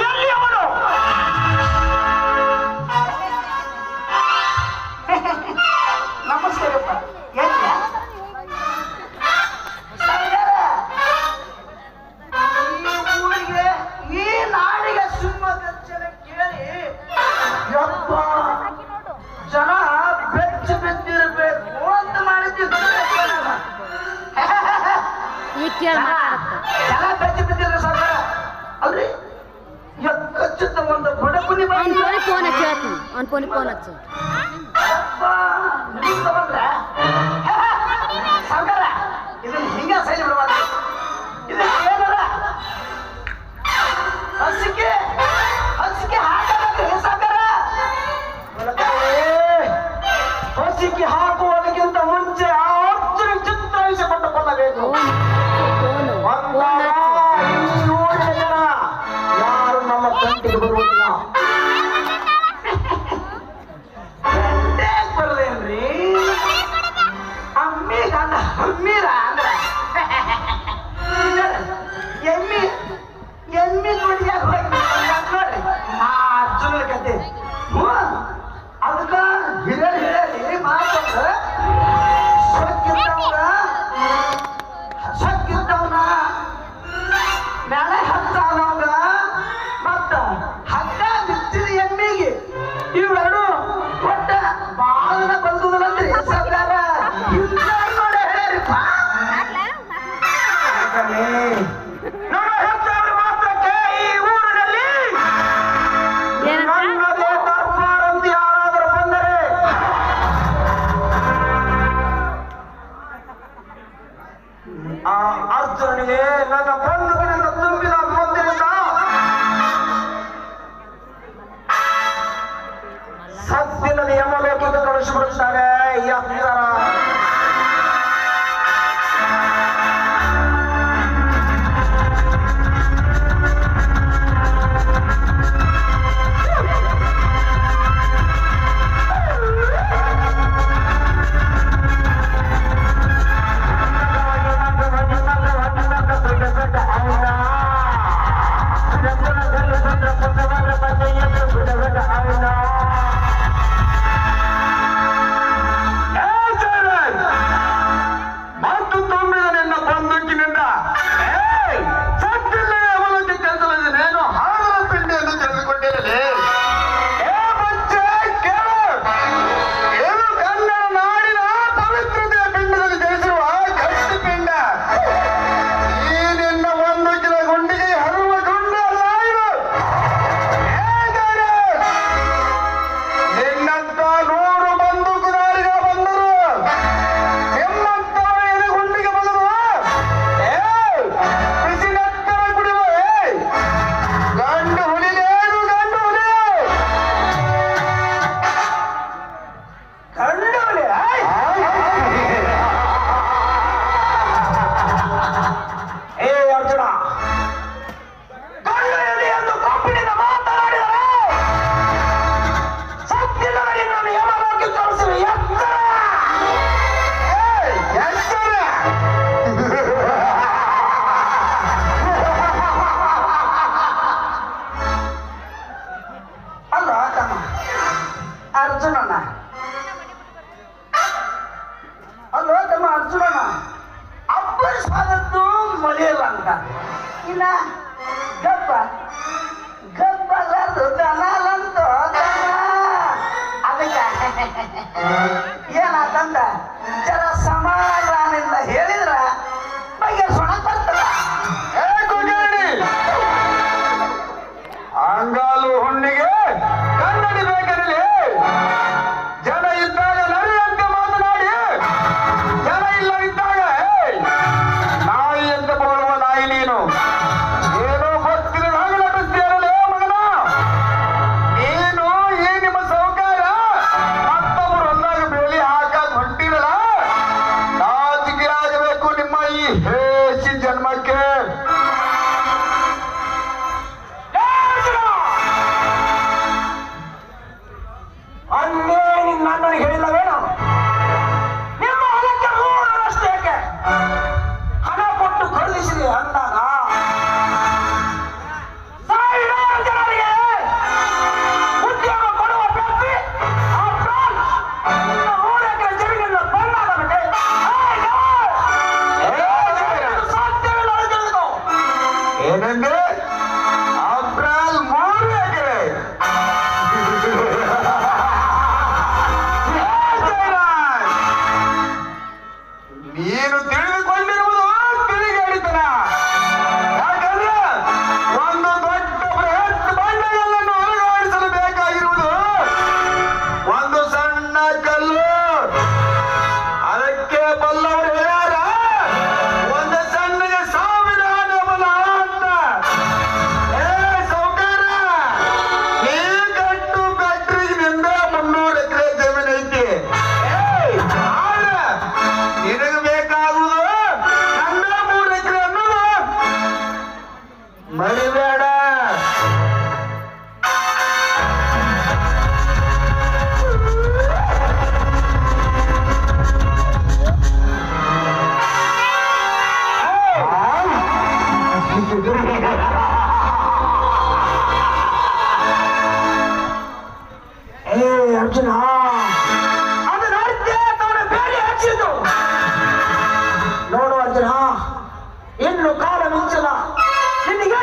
ಎಲ್ಲಿ ಅವನು? ನಮಸ್ಕಾರಪ್ಪ. ಎಲ್ಲಿ ಈ ಊರಿಗೆ ಈ ನಾಡಿಗೆ ಸಿಂಹ ಗರ್ಜನೆ ಕೇಳಿ ಯಪ್ಪ ಜನ ಬೆಚ್ಚ ಬಿದ್ದಿರಬೇಕು ಅಂತ ಮಾಡಿದ್ದು. ಜನ ಬೆಚ್ಚ ಬಿದ್ದಿರ ಸಾಕ ಅಲ್ರಿ. ಎಕ್ಕಚ್ಚಿದ್ದ ಒಂದು ಬಡಕುನಿ ಫೋನ್ ಹಚ್ಚು ಸರ್ಕಾರ ಇದನ್ನ ಹಿಂಗ ಸೈಲಿ ಬಿಡಬಾರ್ದು. ಇದಕ್ಕೆ ಏನಾರ ಹಸಿಕೆ ಹಾಕಬೇಕು ಸರ್ಕಾರ. ಹಸಿಕೆ ಹಾಕುವುದಕ್ಕಿಂತ ಮುಂಚೆ ಆ ಅರ್ಜುನ ಚಿತ್ರಹಿಸಿಕೊಂಡುಕೊಳ್ಳಬೇಕು. ಈ ಊರಿನ ಜನ ಯಾರು ನಮ್ಮ ಕಂಟಿಗೆ ಬರುವುದಿಲ್ಲ. ಬರ್ಲೇನ್ರಿ ಅಮ್ಮಿ ಗಂಡ ಅಮ್ಮೀರ ಅಂದ್ರ ಎಮ್ಮಿ ನುಡಿಯಾಗ ಹೋಗಿ ನೋಡ್ರಿ ಆ ಅರ್ಜುನ ಕತೆ. ಅದಕ್ಕ ಹಿರಿಯರಿ ಮಾತಂದ್ರ ಸೊಕ್ಕಿದ್ದವನ ನೆಳೆ ಹತ್ತವನ ಮತ್ತ ಹಗ್ಗ ಬಿಚ್ಚಿದ ಎಮ್ಮಿಗೆ ಇವೆರಡು ಒಟ್ಟ ಬಾಳನ ಬಂದುದಲ್ಲಂದ್ರಿ ಸರ್ಕಾರ. ನೋಡಿ ಹೇಳಿರಿಪ್ಪ ನಮ್ಮ ಹೆಚ್ಚಾದ ಮಾತ್ರಕ್ಕೆ ಈ ಊರಿನಲ್ಲಿ ನನ್ನದೇ ದರ್ಬಾರ್ ಅಂತ ಯಾರಾದರೂ ಬಂದರೆ ಆ ಅರ್ಜುನನಿಗೆ ನನ್ನ ಬಂಧುಗಳಿಂದ ತುಂಬಿದ ಮುಂದಿನಿಂದ ಸತ್ತಿನ ಯಮಲೋಕಕ್ಕೆ ಕಳಿಸಿಬಿಡುತ್ತಾರೆ ಎತ್ತರ. ಅರ್ಜುನನ ಅಬ್ಬರಿಸಾದದ್ದು ಮಳೆಯಲ್ಲ ಅಂತ ಇನ್ನ ಗಬ್ಬಲಾರ್ದು ದನಲಂತೋ ಅದಕ್ಕೆ ಏನಾತಂದ ಜರ ಸಮಾಧಾನದಿಂದ ಹೇಳಿದ್ರ ಬಗ್ಗೆ ಸೊಣಕ್ ಬರ್ತದ. ಅಂಗಾಲು ಹುಣ್ಣಿಗೆ ಕನ್ನಡಿ ಬೇಕಲ್ಲಿ ಅರ್ಜುನ, ಇನ್ನು ಕಾಲ ಮಿಂಚಲ. ನಿನಗೆ